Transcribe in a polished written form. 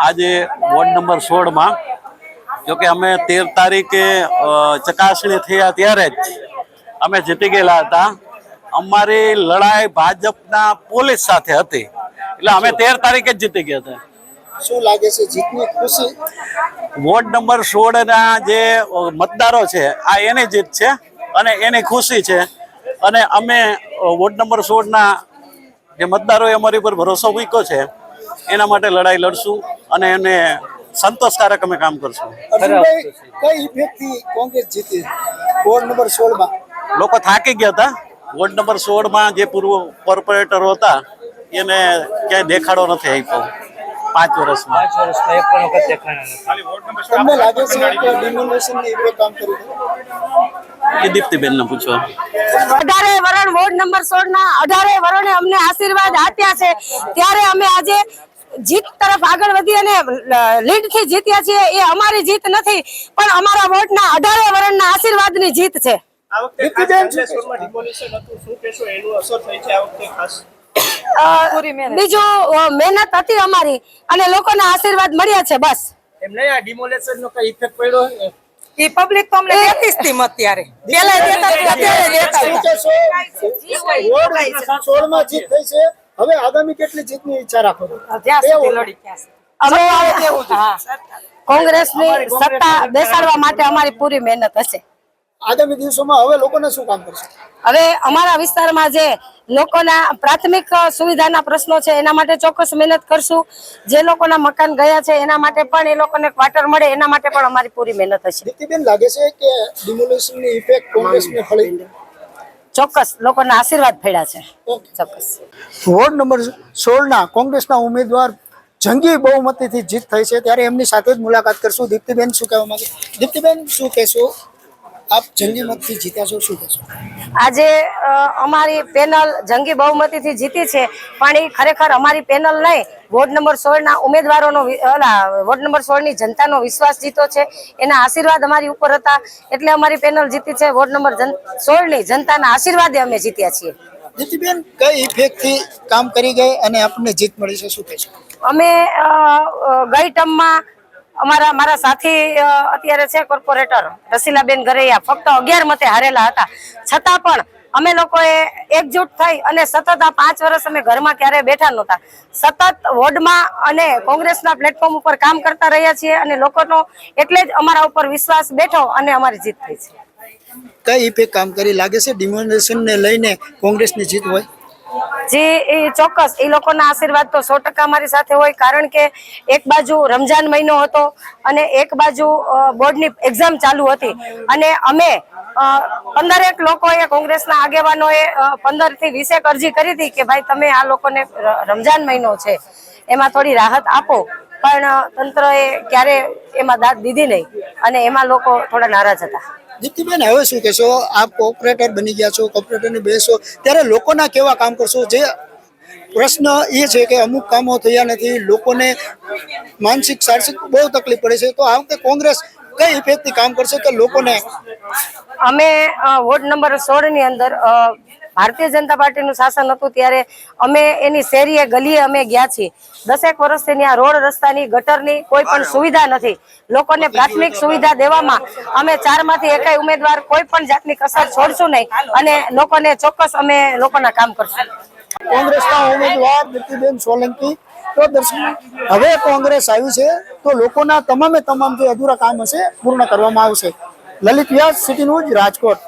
આજે ward number 16 જોકે અમે 13 તારીખે ચકાસણી થયા ત્યારે જ અમે જીતી ગયેલા હતા. અમારી લડાઈ ભાજપના પોલીસ સાથે હતી એટલે અમે 13 તારીખે જ જીતી ગયા હતા. શું લાગે છે જીતની ખુશી? વોર્ડ નંબર 16 ના જે મતદારો છે આ એની જીત છે અને એની ખુશી છે. અને અમે વોર્ડ નંબર 16 ના જે મતદારોએ અમારી પર ભરોસો મૂક્યો છે એના માટે લડાઈ લડશું અને એને સંતોષકારક અમે કામ કરશું. કઈ ઇફેક્ટથી કોંગ્રેસ જીતી વોર્ડ નંબર 16 માં? લોકો થાકી ગયા હતા. વોર્ડ નંબર 16 માં જે પૂર્વ કોર્પોરેટરો હતા એને ક્યાંય દેખાડો નથી આપ્યો 5 વર્ષમાં. તમને લાગે છે કે ડિમોલિશનની ઇફેક્ટ કામ કરી? એ દીપ્તિબેન ને પૂછો. 18 વરણ વોર્ડ નંબર 16 ના 18 વરણે અમને આશીર્વાદ આપ્યા છે ત્યારે અમે આજે જીત તરફ આગળ વધી અને લીડ થી જીત્યા છીએ. એ અમારી જીત નથી પણ અમારા વોર્ડ ના 18 વરણના આશીર્વાદની જીત છે. બીજું મહેનત હતી અમારી અને લોકોના આશીર્વાદ મળ્યા છે બસ. એમ નહીં, આ ડિમોલિશન નો કઈ ઇફેક્ટ પડ્યો? એ પબ્લિક તો અમને દેતી જ હતી મત ત્યારે. પેલા દેતા હતા અત્યારે દેતા હતા. વોર્ડ 16 માં જીત થઈ છે. હવે આગામી કેટલી જીતની ઈચ્છા રાખો છો? કોંગ્રેસની સત્તા બેસાડવા માટે અમારી પૂરી મહેનત હશે. આગામી દિવસોમાં હવે લોકોને શું કામ કરશે? હવે અમારા વિસ્તારમાં જે લોકોના પ્રાથમિક સુવિધાના પ્રશ્નો છે એના માટે ચોક્કસ મહેનત કરશું. જે લોકોના મકાન ગયા છે એના માટે પણ એ લોકોને ક્વાર્ટર મળે એના માટે પણ અમારી પૂરી મહેનત હશે. દીપ્તિબેન, લાગે છે કે ડિમોલિશનની ઇફેક્ટ કોંગ્રેસને ફળી? ચોક્કસ લોકોના આશીર્વાદ પડ્યા છે. ચોક્કસ. વોર્ડ નંબર 16 ના કોંગ્રેસના ઉમેદવાર જંગી બહુમતીથી જીત થઈ છે ત્યારે એમની સાથે જ મુલાકાત કરશું. દીપ્તિબેન શું કહેવા માંગે? દીપ્તિબેન, શું કહેશો? આપ જંગી મતથી જીત્યા છો, શું કહેશો? આજે અમારી પેનલ જંગી બહુમતીથી જીતી છે પણ એ ખરેખર અમારી પેનલ નહીં, વોર્ડ નંબર 16 ના ઉમેદવારોનો વોર્ડ નંબર 16 ની જનતાનો વિશ્વાસ જીતો છે. એના આશીર્વાદ અમારી ઉપર હતા એટલે અમારી પેનલ જીતી છે. વોર્ડ નંબર 16 ની જનતાના આશીર્વાદે અમે જીત્યા છીએ. દીપ્તિબેન, કઈ ઇફેક્ટથી કામ કરી ગઈ અને આપણને જીત મળી છે, શું કહેશો? અમે ગઈ ટર્મમાં મારા સાથી અત્યારે છે કોર્પોરેટર રસીલાબેન ગરૈયા ફક્ત 11 મતે હારેલા હતા. છતાં પણ અમે લોકોએ એકજૂટ થઈ અને સતત આ 5 વર્ષ અમે ઘરમાં ક્યારેય બેઠા નહોતા. સતત વોર્ડમાં અને કોંગ્રેસના પ્લેટફોર્મ ઉપર કામ કરતા રહ્યા છીએ અને લોકોનો એટલે જ અમારા ઉપર વિશ્વાસ બેઠો અને અમારી જીત થઈ છે. કઈ ઇફેક્ટ કામ કરી લાગે છે ડિમોલિશનને લઈને કોંગ્રેસની જીત હોય? જી એ ચોક્કસ એ લોકોના આશીર્વાદ તો 100% અમારી સાથે હોય. કારણ કે એક બાજુ રમજાન મહિનો હતો અને એક બાજુ બોર્ડની એક્ઝામ ચાલુ હતી અને અમે 15 લોકોએ કોંગ્રેસના આગેવાનોએ 15 થી 20 અરજી કરી હતી કે ભાઈ તમે આ લોકોને રમજાન મહિનો છે એમાં થોડી રાહત આપો, પણ તંત્રએ ક્યારે એમાં દાદ દીધી નહીં અને એમાં લોકો થોડા નારાજ હતા. દીપ્તિબેન, હવે શું કહેશો? આપ કોર્પોરેટર બની ગયા છો, કોર્પોરેટરની બેસો ત્યારે લોકોના કેવા કામ કરશો? જે પ્રશ્ન એ છે કે અમુક કામો થયા નથી, લોકોને માનસિક શારીરિક બહુ તકલીફ પડે છે, તો આ વખતે કોંગ્રેસ કઈ ઇફેક્ટથી કામ કરશે કે લોકોને? અમે વોર્ડ નંબર 16 ની અંદર ભારતીય જનતા પાર્ટીનું શાસન હતું ત્યારે અમે એની શેરીએ ગલીએ અમે ગયા છીએ. 10 વર્ષથી ત્યાં રોડ રસ્તાની ગટરની કોઈ પણ સુવિધા નથી. લોકોને પ્રાથમિક સુવિધા દેવામાં અમે 4 માંથી એકેય ઉમેદવાર કોઈ પણ જાતની કસર છોડશું નહીં અને લોકોને ચોક્કસ અમે લોકોના કામ કરશું. કોંગ્રેસના ઉમેદવાર દીપ્તિબેન સોલંકી. તો દર્શક, હવે કોંગ્રેસ આવ્યું છે તો લોકોના તમામ જે અધૂરા કામ હશે પૂર્ણ કરવામાં આવશે. લલિત વ્યાસ, સિટી ન્યૂઝ, રાજકોટ.